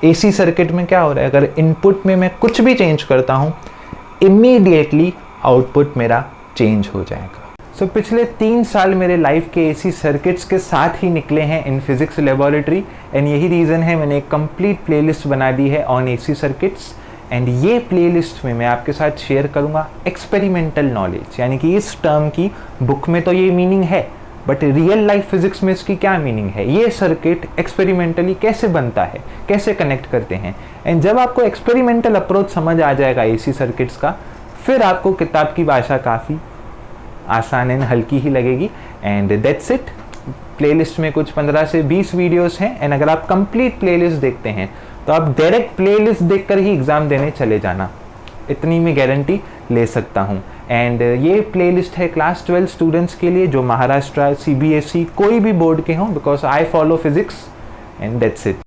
AC circuit में क्या हो रहा है, अगर इनपुट में मैं कुछ भी चेंज करता हूँ इमीडिएटली आउटपुट मेरा चेंज हो जाएगा। सो पिछले 3 साल मेरे लाइफ के एसी सर्किट्स के साथ ही निकले हैं इन फिजिक्स लेबोरेटरी, एंड यही रीज़न है मैंने एक कंप्लीट प्लेलिस्ट बना दी है ऑन एसी सर्किट्स। एंड ये प्लेलिस्ट में मैं आपके साथ शेयर करूँगा एक्सपेरिमेंटल नॉलेज, यानी कि इस टर्म की बुक में तो ये मीनिंग है, बट रियल लाइफ फिजिक्स में इसकी क्या मीनिंग है, ये सर्किट एक्सपेरिमेंटली कैसे बनता है, कैसे कनेक्ट करते हैं। एंड जब आपको एक्सपेरिमेंटल अप्रोच समझ आ जाएगा एसी सर्किट्स का, फिर आपको किताब की भाषा काफ़ी आसान एंड हल्की ही लगेगी। And that's it. प्लेलिस्ट में कुछ 15 से 20 वीडियोस हैं, एंड अगर आप कंप्लीट प्लेलिस्ट देखते हैं तो आप डायरेक्ट प्लेलिस्ट देखकर ही एग्ज़ाम देने चले जाना, इतनी मैं गारंटी ले सकता हूँ। एंड ये प्लेलिस्ट है क्लास 12 स्टूडेंट्स के लिए जो महाराष्ट्र, CBSE कोई भी बोर्ड के हों, because I follow physics and that's it.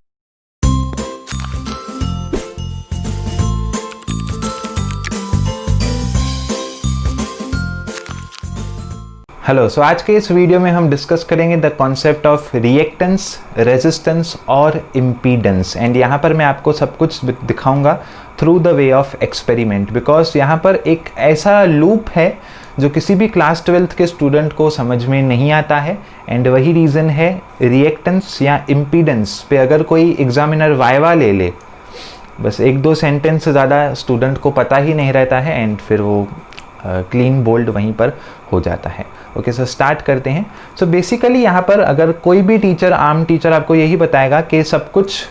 Hello, so आज के इस वीडियो में हम डिस्कस करेंगे the concept of reactance, resistance और इम्पीडेंस। एंड यहाँ पर मैं आपको सब कुछ दिखाऊंगा through the way of experiment, because यहाँ पर एक ऐसा लूप है जो किसी भी क्लास 12th के स्टूडेंट को समझ में नहीं आता है। एंड वही रीज़न है रिएक्टेंस या इम्पीडेंस पे अगर कोई एग्जामिनर वाइवा ले ले, बस 1-2 सेंटेंस से ज़्यादा स्टूडेंट को पता ही नहीं रहता है, एंड फिर वो क्लीन बोल्ड वहीं पर हो जाता है। ओके, सो स्टार्ट करते हैं। सो बेसिकली यहाँ पर अगर कोई भी टीचर, आम टीचर आपको यही बताएगा कि सब कुछ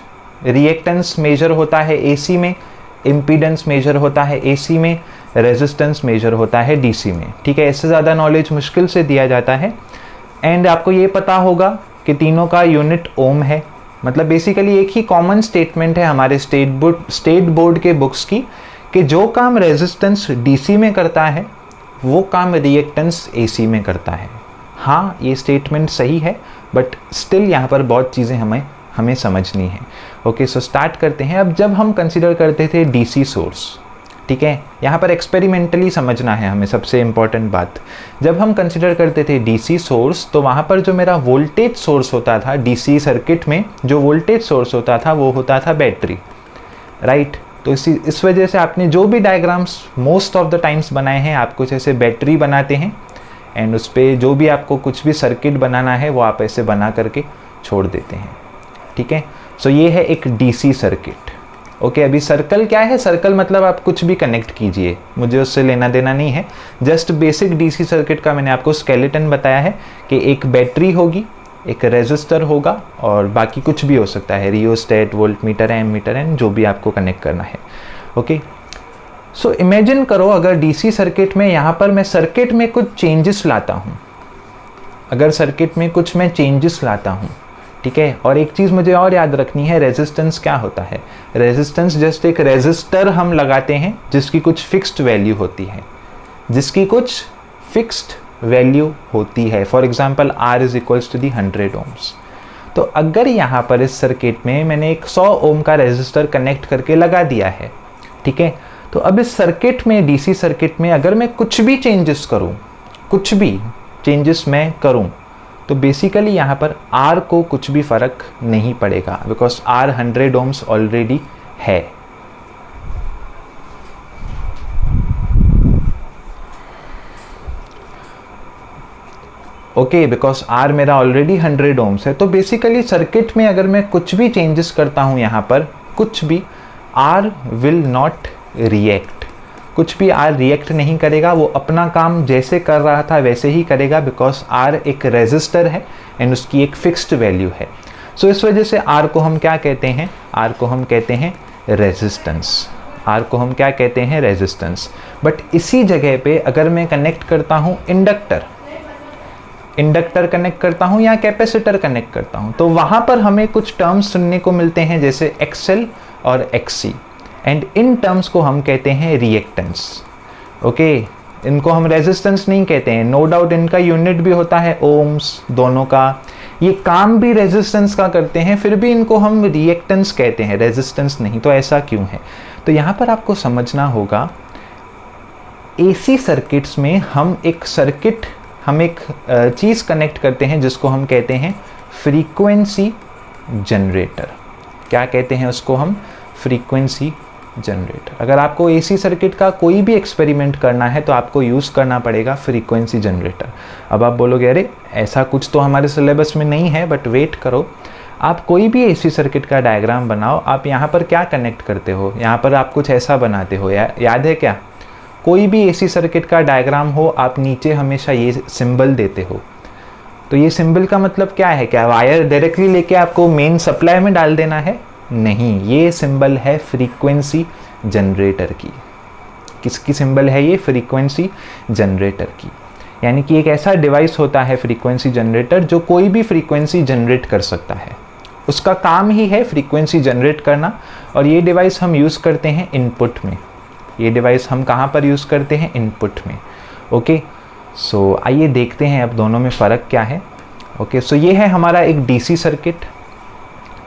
रिएक्टेंस मेजर होता है एसी में, इम्पीडेंस मेजर होता है एसी में, रेजिस्टेंस मेजर होता है डीसी में। ठीक है, इससे ज़्यादा नॉलेज मुश्किल से दिया जाता है। एंड आपको ये पता होगा कि तीनों का यूनिट ओम है। मतलब बेसिकली एक ही कॉमन स्टेटमेंट है हमारे स्टेट बोर्ड के बुक्स की कि जो काम रेजिस्टेंस डीसी में करता है वो काम रिएक्टेंस एसी में करता है। हाँ, ये स्टेटमेंट सही है, बट स्टिल यहाँ पर बहुत चीज़ें हमें समझनी है। ओके, सो स्टार्ट करते हैं। अब जब हम कंसिडर करते थे डीसी सोर्स, ठीक है, यहाँ पर एक्सपेरिमेंटली समझना है हमें, सबसे इम्पॉर्टेंट बात। जब हम कंसिडर करते थे डीसी सोर्स, तो वहाँ पर जो मेरा वोल्टेज सोर्स होता था डीसी सर्किट में, जो वोल्टेज सोर्स होता था वो होता था बैटरी, राइट। तो इस वजह से आपने जो भी diagrams most of the times बनाए हैं, आप कुछ ऐसे बैटरी बनाते हैं एंड उस पर जो भी आपको कुछ भी सर्किट बनाना है वो आप ऐसे बना करके छोड़ देते हैं। ठीक है, सो ये है एक डीसी सर्किट। ओके, अभी सर्कल क्या है? सर्कल मतलब आप कुछ भी कनेक्ट कीजिए, मुझे उससे लेना देना नहीं है। जस्ट बेसिक डीसी सर्किट का मैंने आपको स्केलेटन बताया है कि एक बैटरी होगी, एक रेजिस्टर होगा और बाकी कुछ भी हो सकता है, रियोस्टेट, वोल्टमीटर, एमीटर एंड जो भी आपको कनेक्ट करना है। ओके, सो इमेजिन करो अगर डीसी सर्किट में यहाँ पर मैं सर्किट में कुछ चेंजेस लाता हूँ, अगर सर्किट में कुछ मैं चेंजेस लाता हूँ, ठीक है। और एक चीज़ मुझे और याद रखनी है, रेजिस्टेंस क्या होता है? रेजिस्टेंस जस्ट एक रेजिस्टर हम लगाते हैं जिसकी कुछ फिक्स्ड वैल्यू होती है, जिसकी कुछ फिक्स्ड वैल्यू होती है। For example R is equals to the 100 ohms. तो अगर यहाँ पर इस सर्किट में मैंने एक 100 ओम का रेजिस्टर कनेक्ट करके लगा दिया है, ठीक है, तो अब इस सर्किट में, डीसी सर्किट में अगर मैं कुछ भी चेंजेस करूँ, कुछ भी चेंजेस मैं करूँ, तो बेसिकली यहाँ पर R को कुछ भी फ़र्क नहीं पड़ेगा, बिकॉज R 100 ओम्स ऑलरेडी है। ओके, बिकॉज R मेरा ऑलरेडी 100 ओम्स है। तो बेसिकली सर्किट में अगर मैं कुछ भी चेंजेस करता हूँ यहाँ पर, कुछ भी, R विल नॉट रिएक्ट, कुछ भी R रिएक्ट नहीं करेगा, वो अपना काम जैसे कर रहा था वैसे ही करेगा, बिकॉज R एक रेजिस्टर है एंड उसकी एक फिक्स्ड वैल्यू है। सो इस वजह से R को हम क्या कहते हैं? R को हम कहते हैं रेजिस्टेंस। R को हम क्या कहते हैं? रेजिस्टेंस। बट इसी जगह पे अगर मैं कनेक्ट करता हूँ इंडक्टर कनेक्ट करता हूँ या कैपेसिटर कनेक्ट करता हूँ, तो वहाँ पर हमें कुछ टर्म्स सुनने को मिलते हैं जैसे XL और XC, एंड इन टर्म्स को हम कहते हैं रिएक्टेंस। ओके, इनको हम रेजिस्टेंस नहीं कहते हैं। नो डाउट इनका यूनिट भी होता है ओम्स, दोनों का, ये काम भी रेजिस्टेंस का करते हैं, फिर भी इनको हम रिएक्टेंस कहते हैं, रेजिस्टेंस नहीं। तो ऐसा क्यों है? तो यहाँ पर आपको समझना होगा, एसी सर्किट्स में हम एक चीज़ कनेक्ट करते हैं जिसको हम कहते हैं फ्रीक्वेंसी जनरेटर। क्या कहते हैं उसको हम, फ्रीक्वेंसी जनरेटर। अगर आपको एसी सर्किट का कोई भी एक्सपेरिमेंट करना है तो आपको यूज़ करना पड़ेगा फ्रीक्वेंसी जनरेटर। अब आप बोलोगे अरे ऐसा कुछ तो हमारे सिलेबस में नहीं है, बट वेट करो, आप कोई भी एसी सर्किट का डायग्राम बनाओ, आप यहाँ पर क्या कनेक्ट करते हो, यहाँ पर आप कुछ ऐसा बनाते हो, याद है क्या? कोई भी एसी सर्किट का डायग्राम हो, आप नीचे हमेशा ये सिंबल देते हो। तो ये सिंबल का मतलब क्या है? क्या वायर डायरेक्टली लेके आपको मेन सप्लाई में डाल देना है? नहीं, ये सिंबल है फ्रीक्वेंसी जनरेटर की। किसकी सिंबल है ये? फ्रीक्वेंसी जनरेटर की। यानी कि एक ऐसा डिवाइस होता है फ्रीक्वेंसी जनरेटर जो कोई भी फ्रीक्वेंसी जनरेट कर सकता है। उसका काम ही है फ्रीक्वेंसी जनरेट करना, और ये डिवाइस हम यूज़ करते हैं इनपुट में। ये डिवाइस हम कहाँ पर यूज़ करते हैं? इनपुट में। ओके, सो आइए देखते हैं अब दोनों में फ़र्क क्या है। ओके, सो ये है हमारा एक डीसी सर्किट।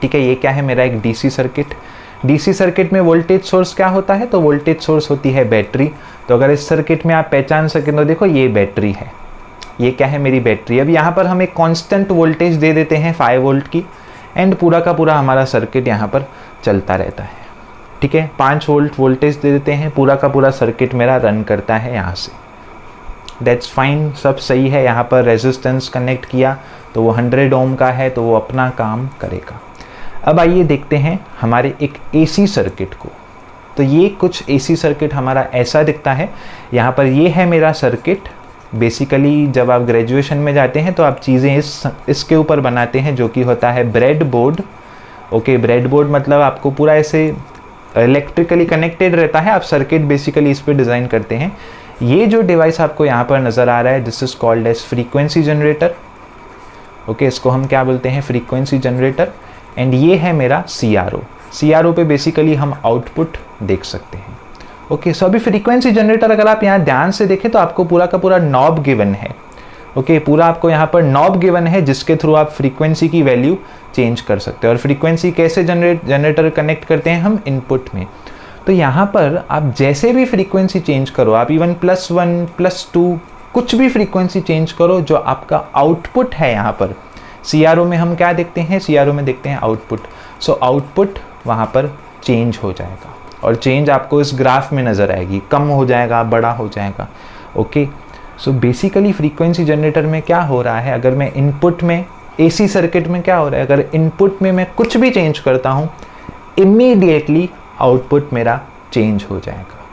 ठीक है, ये क्या है? मेरा एक डीसी सर्किट। डीसी सर्किट में वोल्टेज सोर्स क्या होता है? तो वोल्टेज सोर्स होती है बैटरी। तो अगर इस सर्किट में आप पहचान सकें तो देखो ये बैटरी है, ये क्या है? मेरी बैटरी। अब यहाँ पर हम एक कांस्टेंट वोल्टेज दे देते हैं 5 वोल्ट की, एंड पूरा का पूरा हमारा सर्किट यहाँ पर चलता रहता है। ठीक है, 5 वोल्ट वोल्टेज दे देते हैं, पूरा का पूरा सर्किट मेरा रन करता है यहाँ से। दैट्स फाइन, सब सही है। यहाँ पर रेजिस्टेंस कनेक्ट किया तो वो 100 ओम का है, तो वो अपना काम करेगा। अब आइए देखते हैं हमारे एक एसी सर्किट को। तो ये कुछ एसी सर्किट हमारा ऐसा दिखता है। यहाँ पर ये है मेरा सर्किट। बेसिकली जब आप ग्रेजुएशन में जाते हैं तो आप चीज़ें इसके ऊपर बनाते हैं, जो कि होता है bread board. Okay, bread board मतलब आपको पूरा ऐसे इलेक्ट्रिकली कनेक्टेड रहता है, आप सर्किट बेसिकली इस पर डिज़ाइन करते हैं। ये जो डिवाइस आपको यहाँ पर नज़र आ रहा है, this is called as frequency generator. Okay, इसको हम क्या बोलते हैं? Frequency generator. एंड ये है मेरा CRO। CRO पे बेसिकली हम आउटपुट देख सकते हैं। ओके, सो अभी फ्रीक्वेंसी जनरेटर अगर आप यहाँ ध्यान से देखें तो आपको पूरा का पूरा नॉब गिवन है। ओके, पूरा आपको यहाँ पर नॉब गिवन है जिसके थ्रू आप फ्रीक्वेंसी की वैल्यू चेंज कर सकते हैं। और फ्रीक्वेंसी कैसे जनरेटर कनेक्ट करते हैं हम? इनपुट में। तो यहाँ पर आप जैसे भी फ्रीक्वेंसी चेंज करो, आप इवन +1 +2 कुछ भी फ्रीक्वेंसी चेंज करो, जो आपका आउटपुट है यहाँ पर CRO में हम क्या देखते हैं? CRO में देखते हैं आउटपुट। सो आउटपुट वहाँ पर चेंज हो जाएगा, और चेंज आपको इस ग्राफ में नज़र आएगी, कम हो जाएगा, बड़ा हो जाएगा। Okay, so basically frequency generator में क्या हो रहा है? अगर मैं इनपुट में, एसी सर्किट में क्या हो रहा है? अगर इनपुट में मैं कुछ भी चेंज करता हूँ, इमीडिएटली आउटपुट मेरा चेंज हो जाएगा।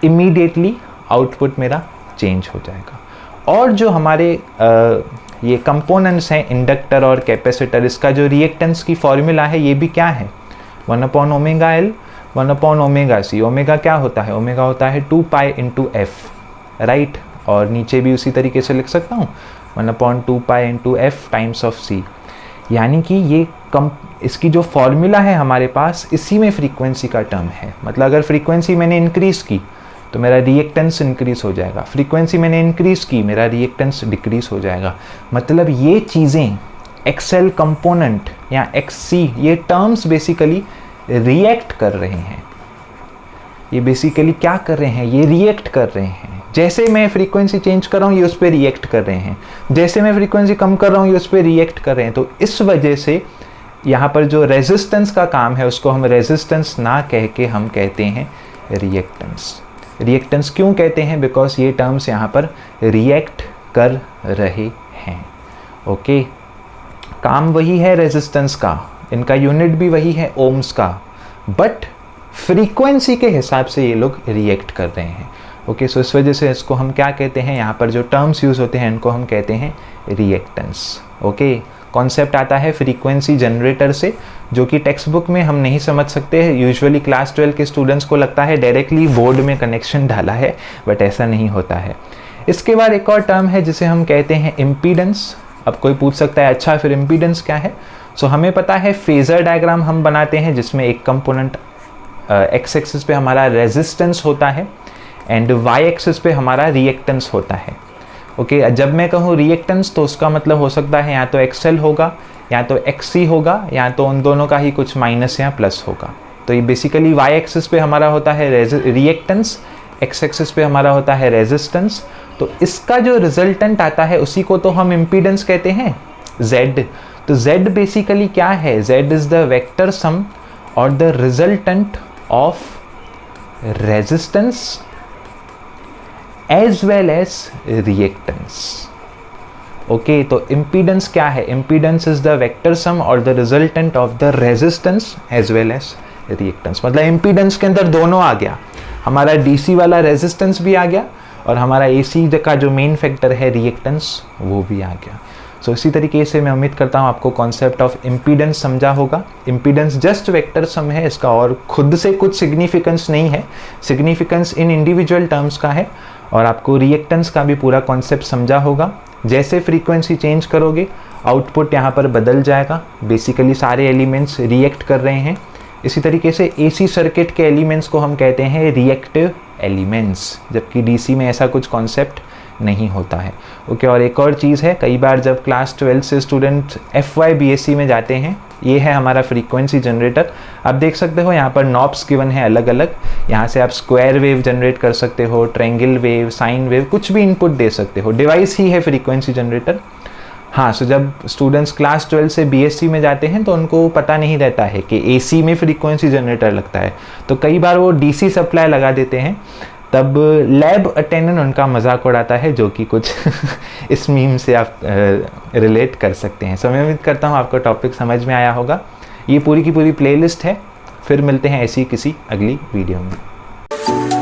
इमीडिएटली आउटपुट मेरा चेंज हो जाएगा। और जो हमारे ये कंपोनेंट्स हैं, इंडक्टर और कैपेसिटर, इसका जो रिएक्टेंस की फॉर्मूला है ये भी क्या है? 1/ωL 1/ωc। ओमेगा क्या होता है? ओमेगा होता है 2π × f, राइट। और नीचे भी उसी तरीके से लिख सकता हूँ 1/2π × f टाइम्स ऑफ c। यानी कि ये इसकी जो फॉर्मूला है हमारे पास, इसी में फ्रीक्वेंसी का टर्म है। मतलब अगर फ्रीक्वेंसी मैंने इंक्रीज़ की तो मेरा रिएक्टेंस इंक्रीज़ हो जाएगा, फ्रीक्वेंसी मैंने इंक्रीज़ की, मेरा रिएक्टेंस डिक्रीज़ हो जाएगा। मतलब ये चीज़ें एक्सेल कंपोनेंट या XC, ये टर्म्स बेसिकली रिएक्ट कर रहे हैं। ये बेसिकली क्या कर रहे हैं? ये रिएक्ट कर रहे हैं। जैसे मैं फ्रीक्वेंसी चेंज कर रहा हूँ, ये उस पर रिएक्ट कर रहे हैं। जैसे मैं फ्रीक्वेंसी कम कर रहा हूँ, ये उस पर रिएक्ट कर रहे हैं। तो इस वजह से यहाँ पर जो रेजिस्टेंस का काम है, उसको हम रेजिस्टेंस ना कह के हम कहते हैं रिएक्टेंस। रिएक्टेंस क्यों कहते हैं? बिकॉज ये टर्म्स यहाँ पर रिएक्ट कर रहे हैं। ओके, काम वही है रेजिस्टेंस का, इनका यूनिट भी वही है ओम्स का, बट फ्रीक्वेंसी के हिसाब से ये लोग रिएक्ट कर रहे हैं। ओके, सो इस वजह से इसको हम क्या कहते हैं? यहाँ पर जो टर्म्स यूज़ होते हैं इनको हम कहते हैं रिएक्टेंस। ओके, कॉन्सेप्ट आता है फ्रीक्वेंसी जनरेटर से, जो कि टेक्स्ट बुक में हम नहीं समझ सकते हैं। यूजुअली क्लास 12 के स्टूडेंट्स को लगता है डायरेक्टली बोर्ड में कनेक्शन डाला है, बट ऐसा नहीं होता है। इसके बाद एक और टर्म है जिसे हम कहते हैं इम्पीडेंस। अब कोई पूछ सकता है अच्छा फिर इम्पीडेंस क्या है? सो हमें पता है फेजर डायग्राम हम बनाते हैं जिसमें एक कंपोनेंट एक्स एक्सिस पे हमारा रेजिस्टेंस होता है एंड वाई एक्सिस पे हमारा रिएक्टेंस होता है। ओके, जब मैं कहूँ रिएक्टेंस तो उसका मतलब हो सकता है या तो XL होगा या तो XC होगा या तो उन दोनों का ही कुछ माइनस या प्लस होगा। तो ये बेसिकली वाई एक्सिस पे हमारा होता है रिएक्टेंस, एक्स एक्सिस पे हमारा होता है रेजिस्टेंस। तो इसका जो रिजल्टेंट आता है उसी को तो हम इम्पीडेंस कहते हैं, Z। तो z बेसिकली क्या है, z is the vector sum और the resultant of resistance as well as reactance. Okay, तो इम्पीडेंस क्या है, impedance is the vector sum और the resultant of the resistance as well as reactance. मतलब impedance के अंदर दोनों आ गया, हमारा डीसी वाला रेजिस्टेंस भी आ गया और हमारा एसी का जो मेन फैक्टर है रिएक्टेंस वो भी आ गया। सो इसी तरीके से मैं उम्मीद करता हूँ आपको कॉन्सेप्ट ऑफ इम्पीडेंस समझा होगा। इम्पीडेंस जस्ट वेक्टर सम है, इसका और खुद से कुछ सिग्निफिकेंस नहीं है, सिग्निफिकेंस इन इंडिविजुअल टर्म्स का है। और आपको रिएक्टेंस का भी पूरा कॉन्सेप्ट समझा होगा। जैसे फ्रीक्वेंसी चेंज करोगे आउटपुट यहाँ पर बदल जाएगा, बेसिकली सारे एलिमेंट्स रिएक्ट कर रहे हैं। इसी तरीके से एसी सर्किट के एलिमेंट्स को हम कहते हैं रिएक्टिव एलिमेंट्स, जबकि डीसी में ऐसा कुछ कॉन्सेप्ट नहीं होता है। ओके, और एक और चीज़ है, कई बार जब क्लास 12 से स्टूडेंट FY BSc में जाते हैं, ये है हमारा फ्रीक्वेंसी जनरेटर। आप देख सकते हो यहाँ पर नॉब्स गिवन है अलग अलग, यहाँ से आप स्क्वायर वेव जनरेट कर सकते हो, ट्रायंगल वेव, साइन वेव, कुछ भी इनपुट दे सकते हो। डिवाइस ही है फ्रीक्वेंसी जनरेटर। हाँ, सो जब स्टूडेंट्स क्लास 12 से BSc में जाते हैं तो उनको पता नहीं रहता है कि AC में फ्रीक्वेंसी जनरेटर लगता है, तो कई बार वो DC सप्लाई लगा देते हैं। तब लैब अटेंडेंट उनका मजाक उड़ाता है, जो कि कुछ इस मीम से आप रिलेट कर सकते हैं। सो मैं उम्मीद करता हूँ आपको टॉपिक समझ में आया होगा। ये पूरी की पूरी प्लेलिस्ट है। फिर मिलते हैं ऐसी किसी अगली वीडियो में।